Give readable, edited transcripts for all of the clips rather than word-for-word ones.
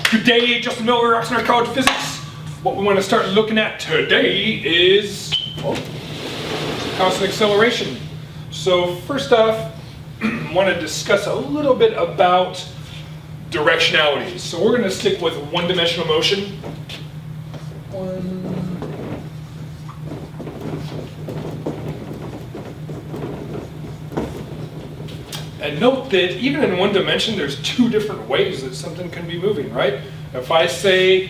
Good day, Justin Miller, Oxnard College of Physics. What we want to start looking at today is constant acceleration. So first off, I want to discuss a little bit about directionality. So we're going to stick with one-dimensional motion. And note that even in one dimension, there's two different ways that something can be moving, right? If I say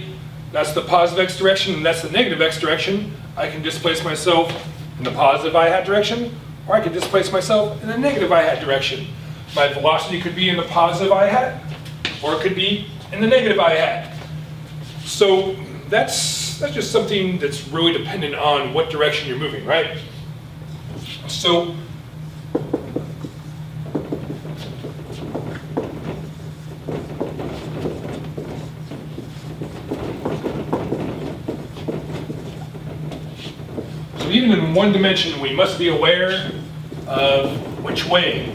that's the positive x direction and that's the negative x direction, I can displace myself in the positive I-hat direction, or I can displace myself in the negative I-hat direction. My velocity could be in the positive I-hat, or it could be in the negative I-hat. So that's just something that's really dependent on what direction you're moving, right? So even in one dimension, we must be aware of which way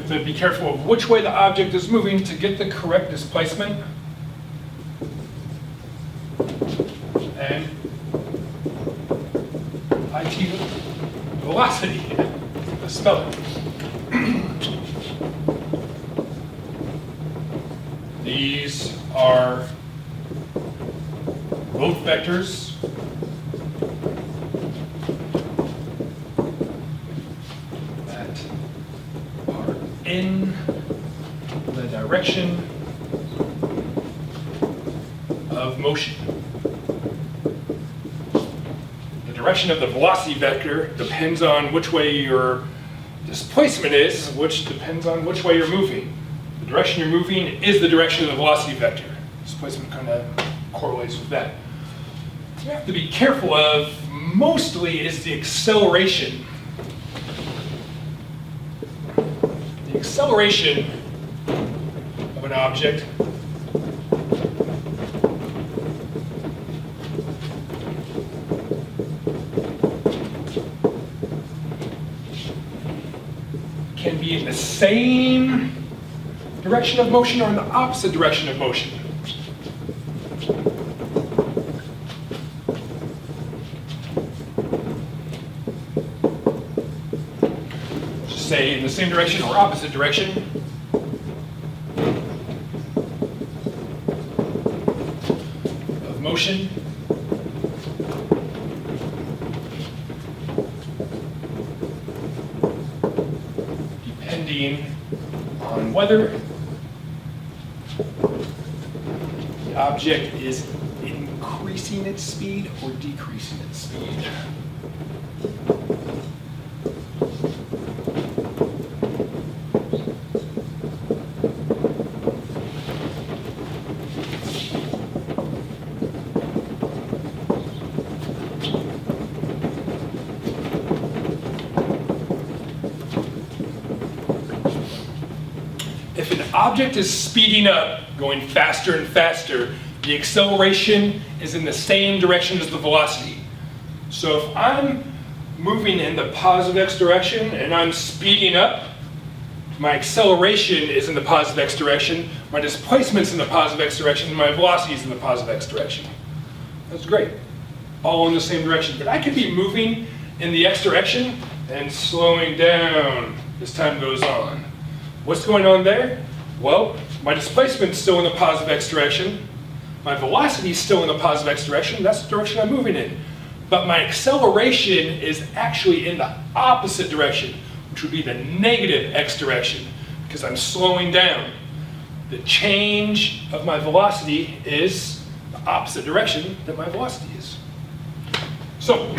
to be careful of which way the object is moving to get the correct displacement and IT velocity. Let's spell it. These are both vectors in the direction of motion. The direction of the velocity vector depends on which way your displacement is, which depends on which way you're moving. The direction you're moving is the direction of the velocity vector. Displacement kind of correlates with that. What you have to be careful of mostly is the acceleration. Acceleration of an object can be in the same direction of motion or in the opposite direction of motion. Say in the same direction or opposite direction. Of motion. Depending on whether the object is increasing its speed or decreasing its speed. If an object is speeding up, going faster and faster, the acceleration is in the same direction as the velocity. So if I'm moving in the positive x direction and I'm speeding up, my acceleration is in the positive x direction, my displacement's in the positive x direction, and my velocity is in the positive x direction. That's great. All in the same direction. But I could be moving in the x direction and slowing down as time goes on. What's going on there? Well, my displacement's still in the positive x direction. My velocity is still in the positive x direction. That's the direction I'm moving in. But my acceleration is actually in the opposite direction, which would be the negative x direction, because I'm slowing down. The change of my velocity is the opposite direction that my velocity is. So,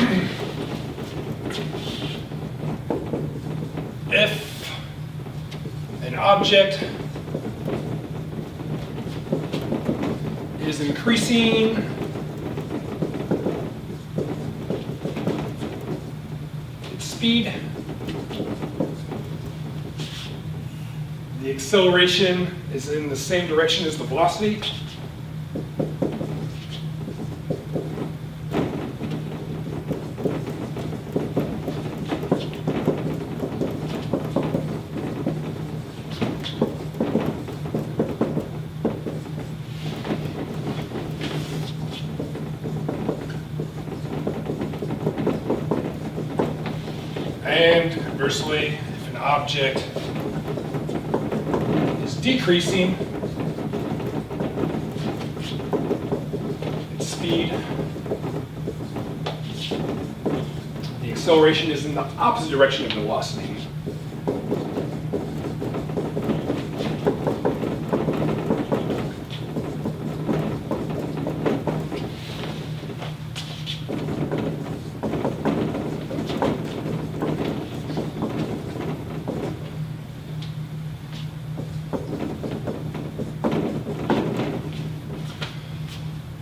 if an object is increasing speed. The acceleration is in the same direction as the velocity. And conversely, if an object is decreasing its speed, the acceleration is in the opposite direction of the velocity.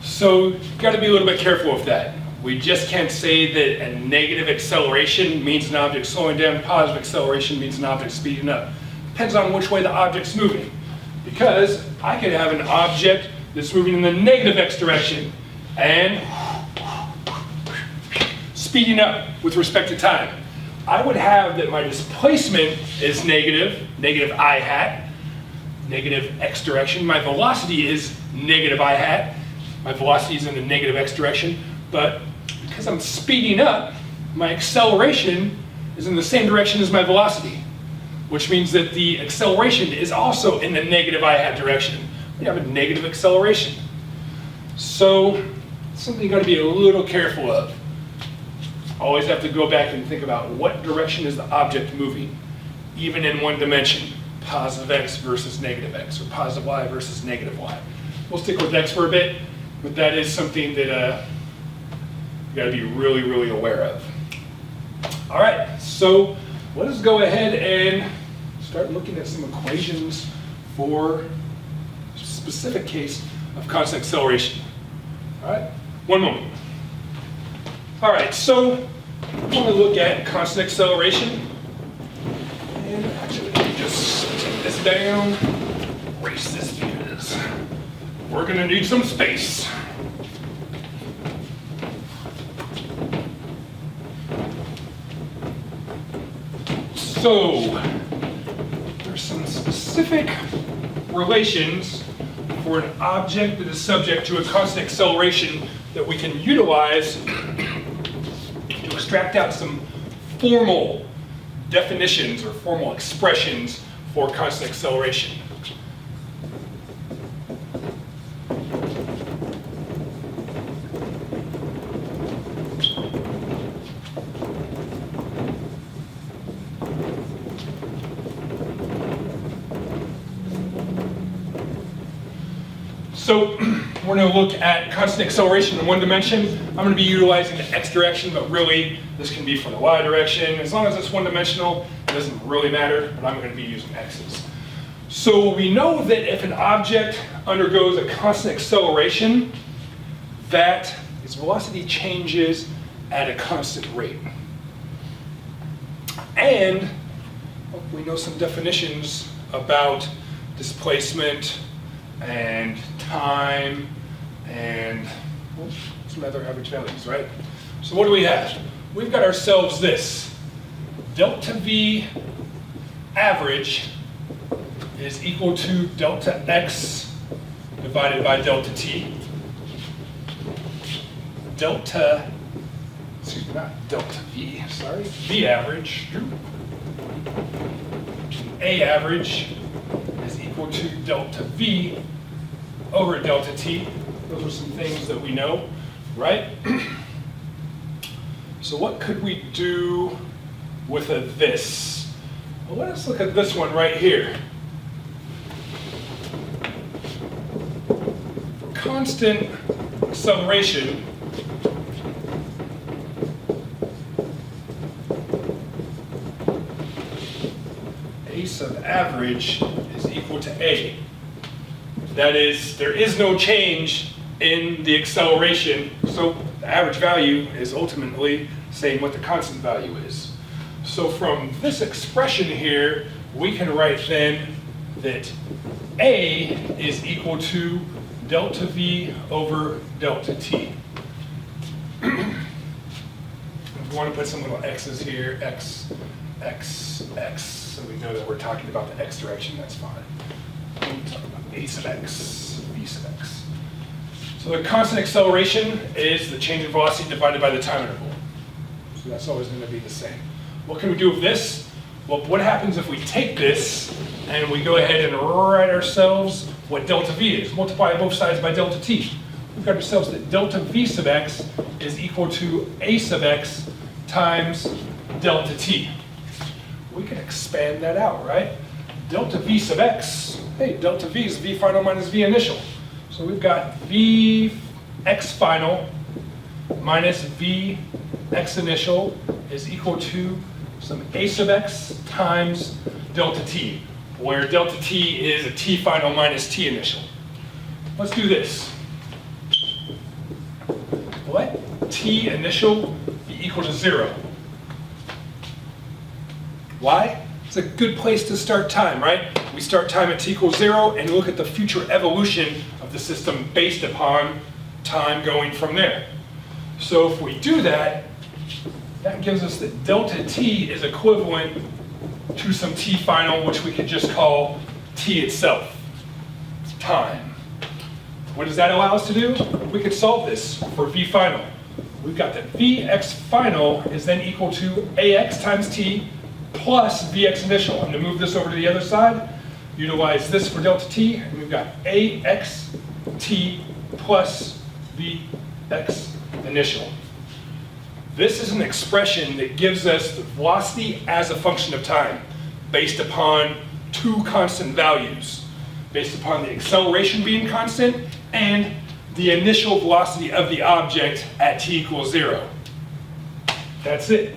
So you've got to be a little bit careful with that. We just can't say that a negative acceleration means an object slowing down, positive acceleration means an object speeding up. Depends on which way the object's moving. Because I could have an object that's moving in the negative x direction and speeding up with respect to time. I would have that my displacement is negative I hat, negative x direction. My velocity is negative I hat. My velocity is in the negative x direction, but because I'm speeding up, my acceleration is in the same direction as my velocity, which means that the acceleration is also in the negative I hat direction. We have a negative acceleration. So something you've got to be a little careful of. Always have to go back and think about what direction is the object moving, even in one dimension, positive x versus negative x, or positive y versus negative y. We'll stick with x for a bit. But that is something that you got to be really, really aware of. All right, so let us go ahead and start looking at some equations for a specific case of constant acceleration. All right, one moment. All right, so I want to look at constant acceleration. And actually, let me just take this down, erase this because we're going to need some space. So, there's some specific relations for an object that is subject to a constant acceleration that we can utilize to extract out some formal definitions or formal expressions for constant acceleration. So we're going to look at constant acceleration in one dimension. I'm going to be utilizing the x direction, but really this can be for the y direction. As long as it's one dimensional, it doesn't really matter, but I'm going to be using x's. So we know that if an object undergoes a constant acceleration, that its velocity changes at a constant rate. And we know some definitions about displacement and time and some other average values, right? So what do we have? We've got ourselves this. Delta V average is equal to delta x divided by delta t. V average, A average is equal to delta V over delta t. Those are some things that we know, right? So what could we do with this? Well, let us look at this one right here. For constant acceleration, A sub average is equal to A. That is, there is no change in the acceleration, so the average value is ultimately saying what the constant value is. So from this expression here, we can write then that A is equal to delta V over delta T. If we want to put some little x's here, x, x, x, so we know that we're talking about the x direction, that's fine. We talk about A sub x, V sub x. So the constant acceleration is the change in velocity divided by the time interval. So that's always going to be the same. What can we do with this? Well, what happens if we take this and we go ahead and write ourselves what delta V is? Multiply both sides by delta T. We've got ourselves that delta V sub x is equal to A sub x times delta T. We can expand that out, right? Delta V sub x, hey, delta V is V final minus V initial. So we've got V x final minus V x initial is equal to some A sub x times delta T, where delta T is a T final minus T initial. Let's do this. Let T initial be equal to 0. Why? It's a good place to start time, right? We start time at T equals 0 and look at the future evolution of the system based upon time going from there. So if we do that, that gives us that delta T is equivalent to some T final, which we could just call T itself, time. What does that allow us to do? We could solve this for V final. We've got that Vx final is then equal to Ax times T plus Vx initial. I'm going to move this over to the other side, utilize this for delta T, and we've got Ax T plus Vx initial. This is an expression that gives us the velocity as a function of time based upon two constant values, based upon the acceleration being constant and the initial velocity of the object at T equals 0. That's it.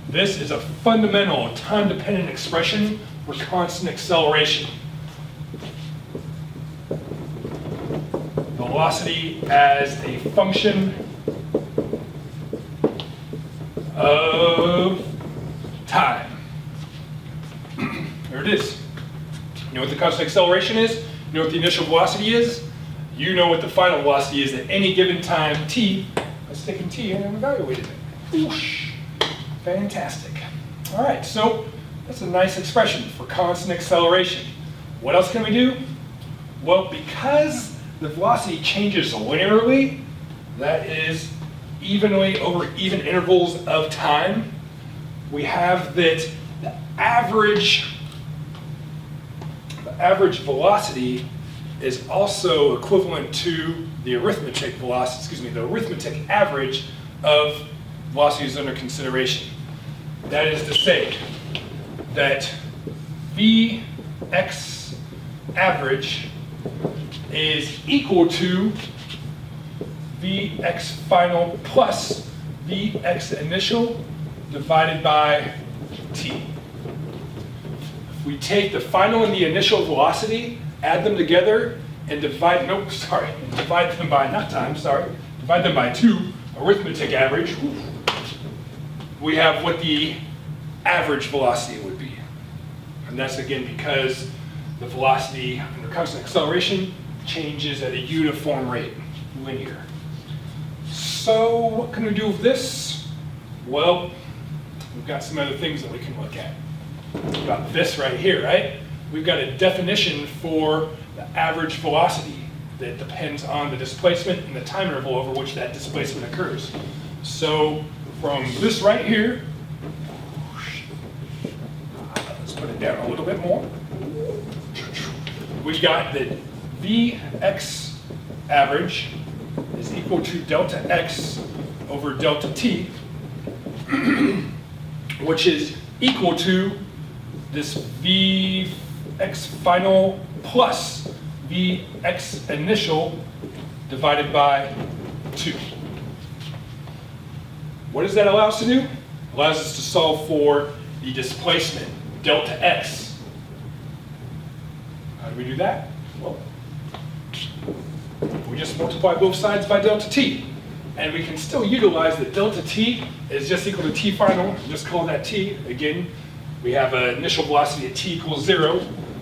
This is a fundamental time-dependent expression for constant acceleration. Velocity as a function of time. There it is. You know what the constant acceleration is? You know what the initial velocity is? You know what the final velocity is at any given time t. Let's take in t and evaluate it. Whoosh. Fantastic. All right, so that's a nice expression for constant acceleration. What else can we do? Well, because the velocity changes linearly, that is evenly over even intervals of time, we have that the average velocity is also equivalent to the arithmetic velocity, the arithmetic average of velocities under consideration. That is to say that Vx average is equal to Vx final plus Vx initial divided by t. If we take the final and the initial velocity, add them together, and divide them by, divide them by 2, arithmetic average, we have what the average velocity would be. And that's again because the velocity under constant acceleration changes at a uniform rate, linear. So what can we do with this? Well, we've got some other things that we can look at. We've got this right here, right? We've got a definition for the average velocity that depends on the displacement and the time interval over which that displacement occurs. So from this right here, let's put it down a little bit more. We've got that Vx average is equal to delta x over delta t, which is equal to this Vx final plus Vx initial divided by 2. What does that allow us to do? It allows us to solve for the displacement, delta x. How do we do that? Well, we just multiply both sides by delta t. And we can still utilize that delta t is just equal to t final. Just call that t. Again, we have an initial velocity at t equals 0.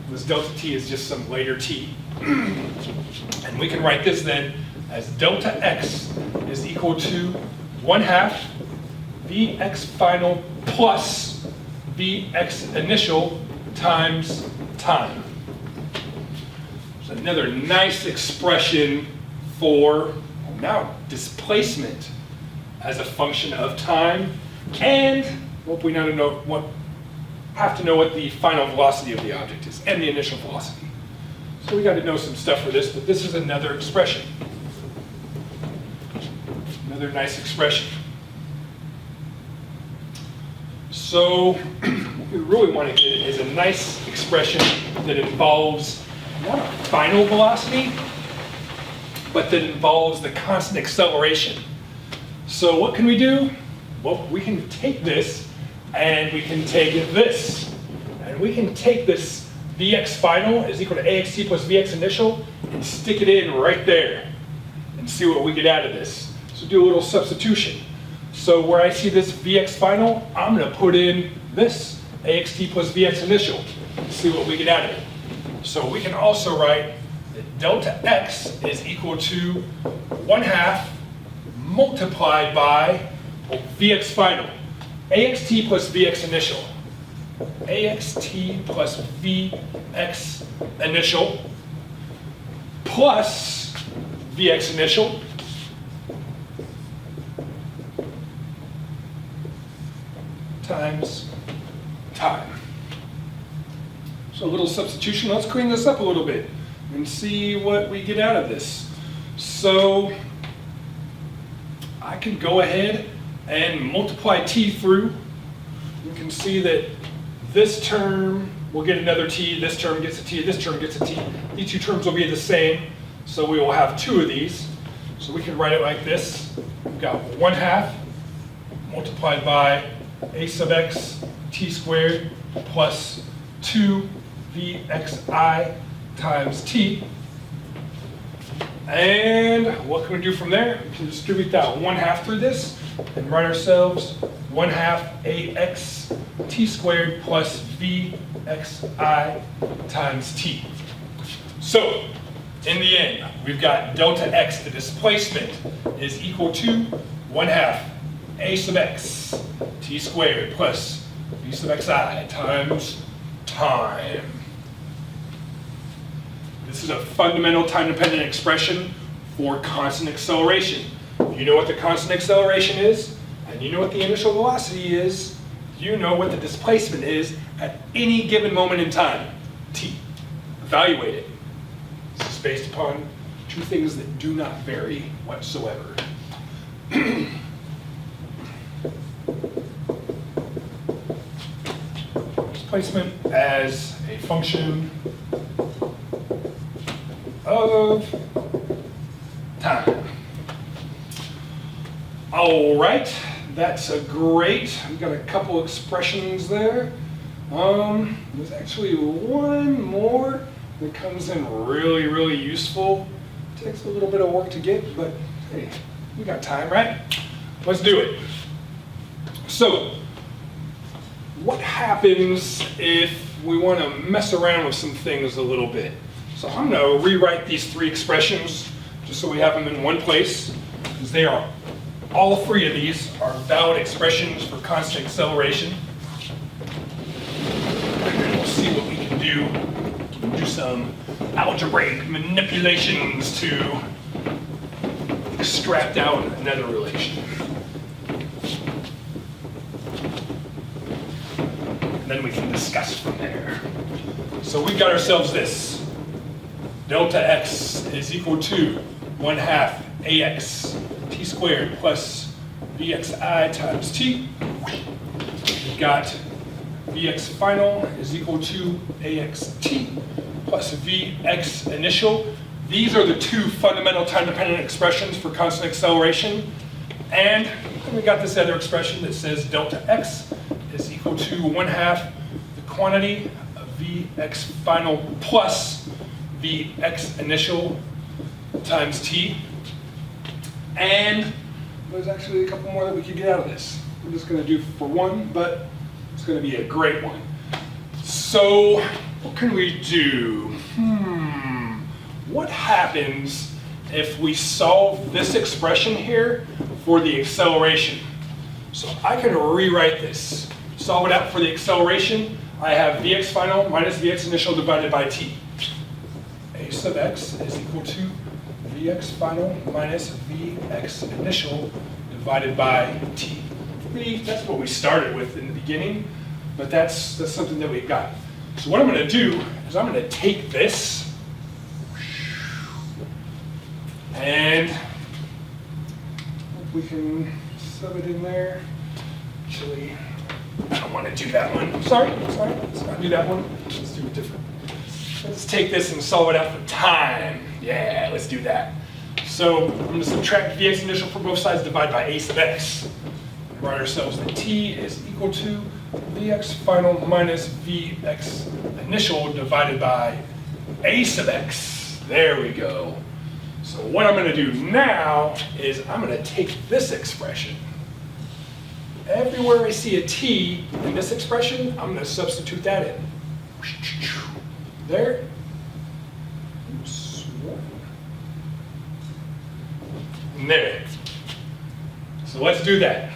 This delta t is just some later t. And we can write this then as delta x is equal to 1/2 vx final plus vx initial times time. There's another nice expression for now displacement as a function of time, and we have to know what the final velocity of the object is and the initial velocity. So we got to know some stuff for this, but this is another expression. Another nice expression. So what we really want to get is a nice expression that involves not a final velocity, but that involves the constant acceleration. So what can we do? Well, we can take this and we can take this. And we can take this Vx final is equal to axt plus Vx initial and stick it in right there and see what we get out of this. So do a little substitution. So where I see this Vx final, I'm going to put in this axt plus Vx initial and see what we get out of it. So we can also write that delta x is equal to 1/2 multiplied by Vx final. axt plus Vx initial. axt plus Vx initial plus Vx initial times time. So a little substitution. Let's clean this up a little bit and see what we get out of this. So I can go ahead and multiply t through. You can see that this term will get another t, this term gets a t, this term gets a t. These two terms will be the same, so we will have two of these. So we can write it like this. We've got 1/2 multiplied by a sub x t squared plus 2 vxi times t. And what can we do from there? We can distribute that 1/2 through this and write ourselves 1/2 ax t squared plus vxi times t. So, in the end, we've got delta x, the displacement, is equal to 1/2 a sub x t squared plus v sub xi times time. This is a fundamental time-dependent expression for constant acceleration. You know what the constant acceleration is, and you know what the initial velocity is. You know what the displacement is at any given moment in time, t. Evaluate it. This is based upon two things that do not vary whatsoever. Displacement as a function of time. All right, that's a great. We've got a couple expressions there. There's actually one more that comes in really, really useful. Takes a little bit of work to get, but hey, we got time, right? Let's do it. So, what happens if we want to mess around with some things a little bit? So I'm going to rewrite these three expressions just so we have them in one place, because they are, all three of these are valid expressions for constant acceleration. And we'll see what we can do. Do some algebraic manipulations to extract out another relation. And then we can discuss from there. So we've got ourselves this. Delta x is equal to 1/2 ax t squared plus vxi times t. We've got vx final is equal to axt plus vx initial. These are the two fundamental time-dependent expressions for constant acceleration. And we got this other expression that says delta x is equal to 1/2 the quantity of vx final plus vx initial times t. And there's actually a couple more that we could get out of this. We're just going to do for one, but it's going to be a great one. So what can we do? What happens if we solve this expression here for the acceleration? So I can rewrite this. Solve it out for the acceleration. I have Vx final minus Vx initial divided by t. A sub x is equal to Vx final minus Vx initial divided by t. That's what we started with in the beginning, but that's something that we've got. So what I'm going to do is I'm going to take this and we can sub it in there. Actually, I don't want to do that one. Sorry, let's not do that one. Let's do it different. Let's take this and solve it out for time. Yeah, let's do that. So I'm going to subtract Vx initial for both sides, divide by a sub x. Write ourselves that t is equal to Vx final minus Vx initial divided by a sub x. There we go. So what I'm going to do now is I'm going to take this expression. Everywhere I see a t in this expression, I'm going to substitute that in. There. Oops. And there. So let's do that.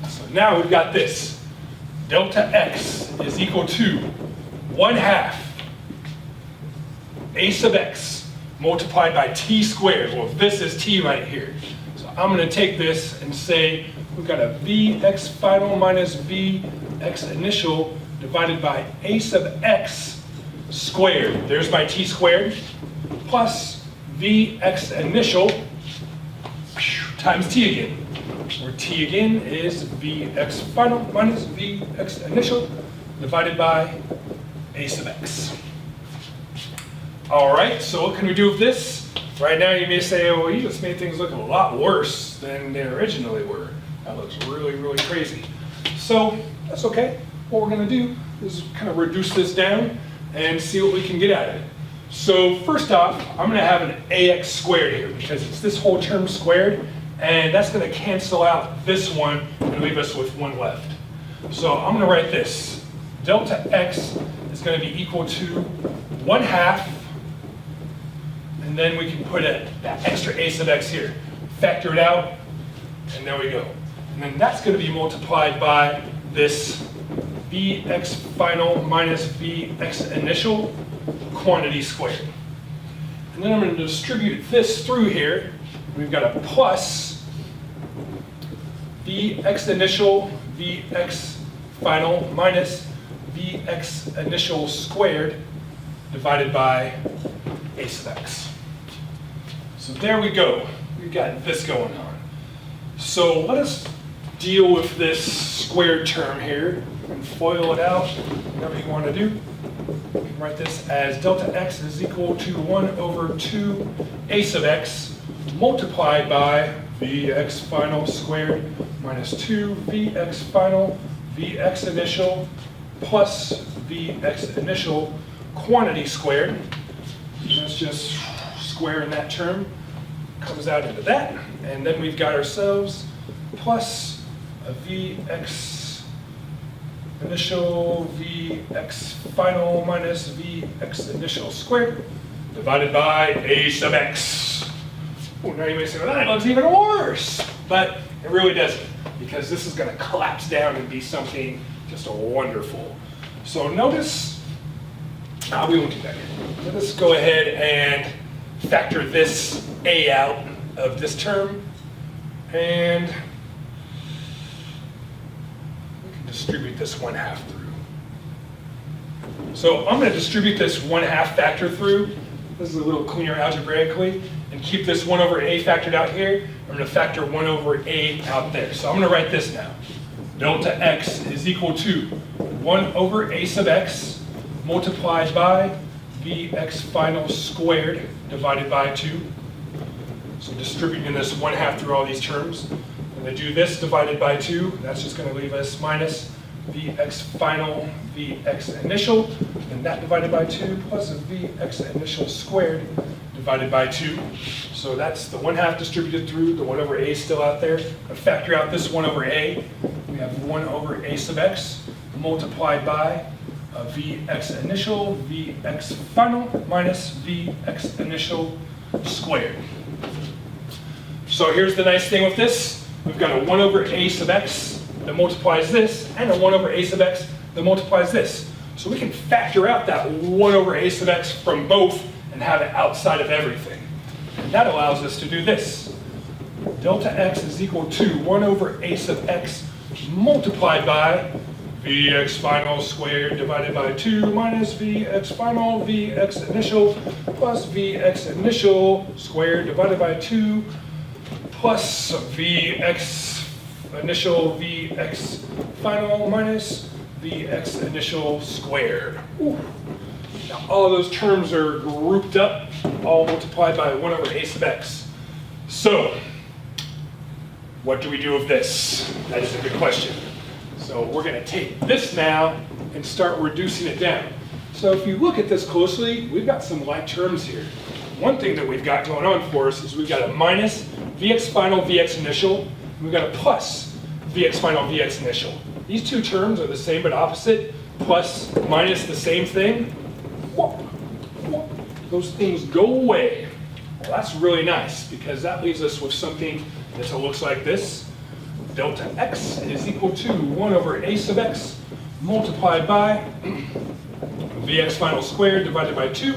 So now we've got this. Delta x is equal to 1/2 a sub x multiplied by t squared. Well, this is t right here. So I'm going to take this and say we've got a Vx final minus Vx initial divided by a sub x squared. There's my t squared plus Vx initial times t again. Where t again is Vx final minus Vx initial divided by a sub x. All right, so what can we do with this? Right now you may say, oh, well, you just made things look a lot worse than they originally were. That looks really, really crazy. So that's okay. What we're going to do is kind of reduce this down and see what we can get out of it. So first off, I'm going to have an ax squared here because it's this whole term squared, and that's going to cancel out this one and leave us with one left. So I'm going to write this. Delta x is going to be equal to 1/2, and then we can put that extra a sub x here. Factor it out, and there we go. And then that's going to be multiplied by this Vx final minus Vx initial quantity squared. And then I'm going to distribute this through here. We've got a plus Vx initial Vx final minus Vx initial squared divided by a sub x. So there we go. We've got this going on. So let us deal with this squared term here and FOIL it out, whatever you want to do. You can write this as delta x is equal to 1/2 a sub x multiplied by Vx final squared minus 2 Vx final Vx initial plus Vx initial quantity squared. And that's just squaring that term. Comes out into that. And then we've got ourselves plus a Vx initial Vx final minus Vx initial squared divided by a sub x. Oh, now you may say, well, that looks even worse. But it really doesn't, because this is going to collapse down and be something just wonderful. So notice, we won't do that yet. Let us go ahead and factor this a out of this term, and we can distribute this 1/2 through. So I'm going to distribute this 1/2 factor through. This is a little cleaner algebraically, and keep this 1/a factored out here. I'm going to factor 1/a out there. So I'm going to write this now. Delta x is equal to 1/a sub x multiplied by Vx final squared divided by 2. So distributing this 1/2 through all these terms. I'm going to do this divided by 2. That's just going to leave us minus Vx final Vx initial, and that divided by 2 plus a Vx initial squared divided by 2. So that's the 1/2 distributed through, the 1 over a is still out there. I factor out this 1 over a. We have 1 over a sub x multiplied by Vx initial, Vx final, minus Vx initial squared. So here's the nice thing with this. We've got a 1 over a sub x that multiplies this, and a 1 over a sub x that multiplies this. So we can factor out that 1 over a sub x from both and have it outside of everything. And that allows us to do this. Delta x is equal to 1 over a sub x multiplied by Vx final squared divided by 2 minus Vx final, Vx initial, plus Vx initial squared divided by 2 plus Vx initial, Vx final minus Vx initial squared. Ooh. Now all of those terms are grouped up, all multiplied by 1 over a sub x. So, what do we do with this? That is a good question. So we're going to take this now and start reducing it down. So if you look at this closely, we've got some like terms here. One thing that we've got going on for us is we've got a minus Vx final, Vx initial, and we've got a plus Vx final, Vx initial. These two terms are the same but opposite, plus, minus the same thing. Whoop, whoop. Those things go away. Well, that's really nice because that leaves us with something that looks like this. Delta x is equal to 1 over a sub x multiplied by Vx final squared divided by 2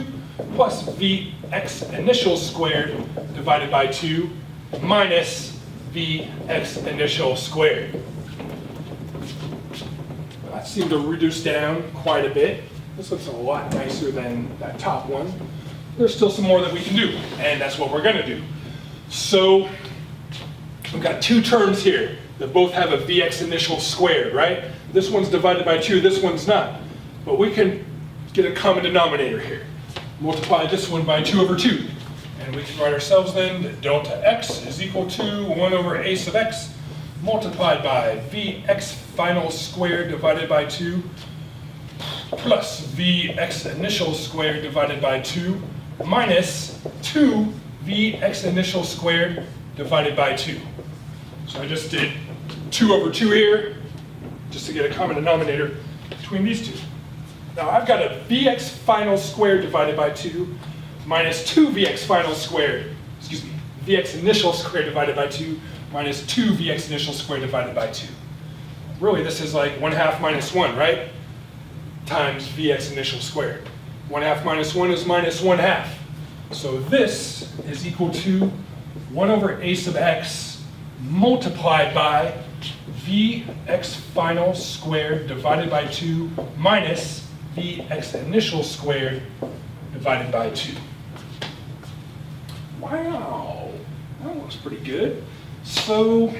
plus Vx initial squared divided by 2 minus Vx initial squared. Well, that seemed to reduce down quite a bit. This looks a lot nicer than that top one. There's still some more that we can do, and that's what we're going to do. So we've got two terms here that both have a Vx initial squared, right? This one's divided by 2, this one's not. But we can get a common denominator here. Multiply this one by 2 over 2. And we can write ourselves then that delta x is equal to 1 over a sub x multiplied by Vx final squared divided by 2 plus Vx initial squared divided by 2 minus 2 Vx initial squared divided by 2. So I just did 2 over 2 here, just to get a common denominator between these two. Now I've got a Vx final squared divided by 2 minus 2 Vx final squared, Vx initial squared divided by 2 minus 2 Vx initial squared divided by 2. Really, this is like 1/2 minus 1, right? Times Vx initial squared. 1/2 minus 1 is minus 1/2. So this is equal to 1 over a sub x multiplied by Vx final squared divided by 2 minus Vx initial squared divided by 2. Wow, that looks pretty good. So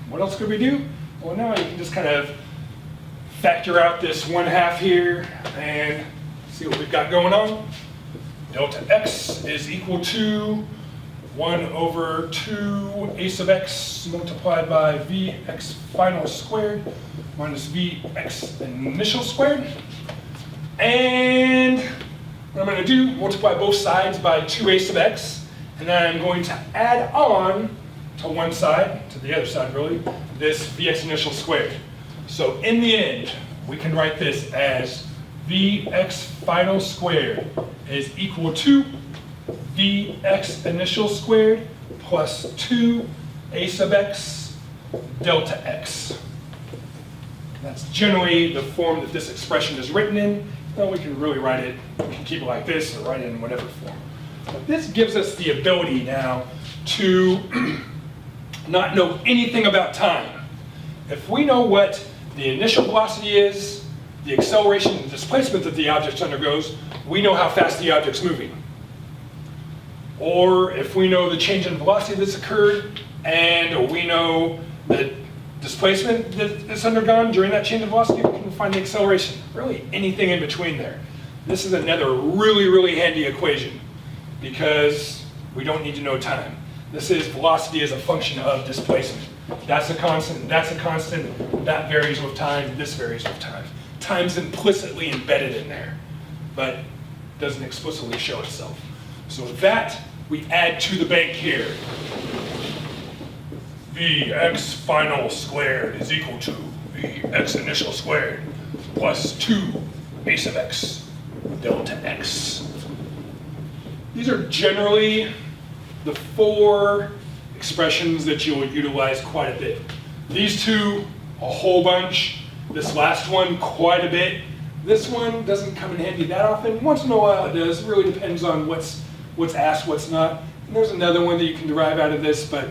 what else could we do? Well, now you can just kind of factor out this 1/2 here and see what we've got going on. Delta x is equal to 1 over 2 a sub x multiplied by Vx final squared minus Vx initial squared. And what I'm going to do, multiply both sides by 2a sub x, and then I'm going to add on to one side, to the other side really, this Vx initial squared. So in the end, we can write this as Vx final squared is equal to Vx initial squared plus 2 a sub x delta x. That's generally the form that this expression is written in. Now we can really write it, we can keep it like this or write it in whatever form. But this gives us the ability now to not know anything about time. If we know what the initial velocity is, the acceleration and displacement that the object undergoes, we know how fast the object's moving. Or if we know the change in velocity that's occurred, and we know the displacement that's undergone during that change in velocity, we can find the acceleration. Really anything in between there. This is another really, really handy equation because we don't need to know time. This is velocity as a function of displacement. That's a constant, that's a constant, that varies with time, this varies with time. Time's implicitly embedded in there, but doesn't explicitly show itself. So that we add to the bank here. Vx final squared is equal to Vx initial squared plus 2 a sub x delta x. These are generally the 4 expressions that you'll utilize quite a bit. These two, a whole bunch. This last one, quite a bit. This one doesn't come in handy that often. Once in a while it does. It really depends on what's asked, what's not. And there's another one that you can derive out of this, but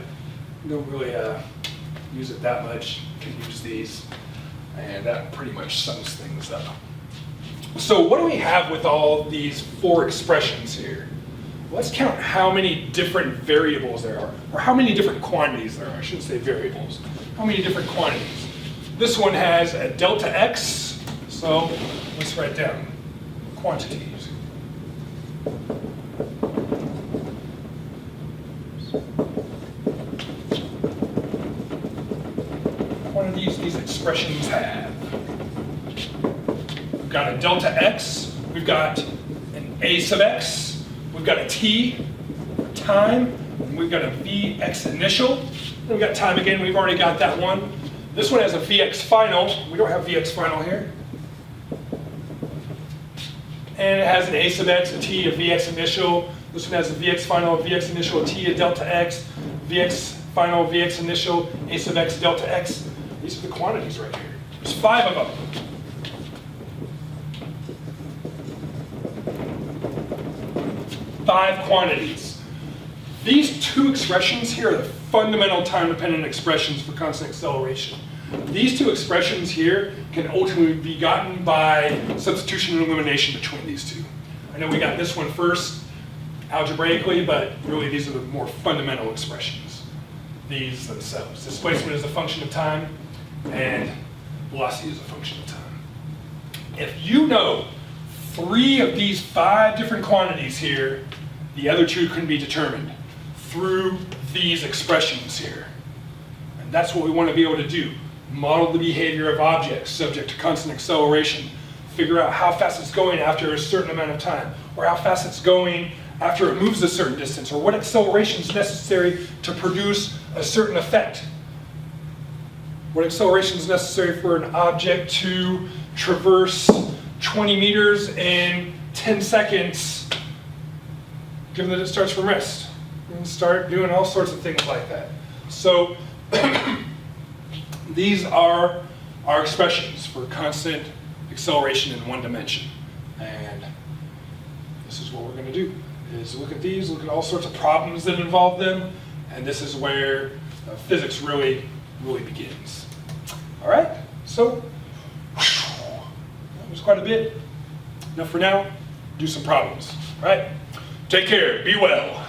you don't really use it that much. You can use these. And that pretty much sums things up. So what do we have with all these 4 expressions here? Let's count how many different variables there are, or how many different quantities there are. I shouldn't say variables. How many different quantities? This one has a delta x, so let's write down quantities. Quantities these expressions have. We've got a delta x, we've got an a sub x, we've got a t for time, and we've got a vx initial. And we've got time again, we've already got that one. This one has a vx final. We don't have vx final here. And it has an a sub x, a t, a vx initial. This one has a vx final, a vx initial, a t, a delta x, vx final, vx initial, a sub x, delta x. These are the quantities right here. There's 5 of them. Five quantities. These 2 expressions here are the fundamental time-dependent expressions for constant acceleration. These 2 expressions here can ultimately be gotten by substitution and elimination between these 2. I know we got this one first, algebraically, but really these are the more fundamental expressions. These themselves. Displacement is a function of time, and velocity is a function of time. If you know 3 of these 5 different quantities here, the other 2 can be determined through these expressions here. And that's what we want to be able to do. Model the behavior of objects subject to constant acceleration. Figure out how fast it's going after a certain amount of time, or how fast it's going after it moves a certain distance, or what acceleration is necessary to produce a certain effect. What acceleration is necessary for an object to traverse 20 meters in 10 seconds, given that it starts from rest. And start doing all sorts of things like that. So these are our expressions for constant acceleration in one dimension. And this is what we're going to do, is look at these, look at all sorts of problems that involve them, and this is where physics really begins. All right, so that was quite a bit. Enough for now. Do some problems. All right, take care, be well.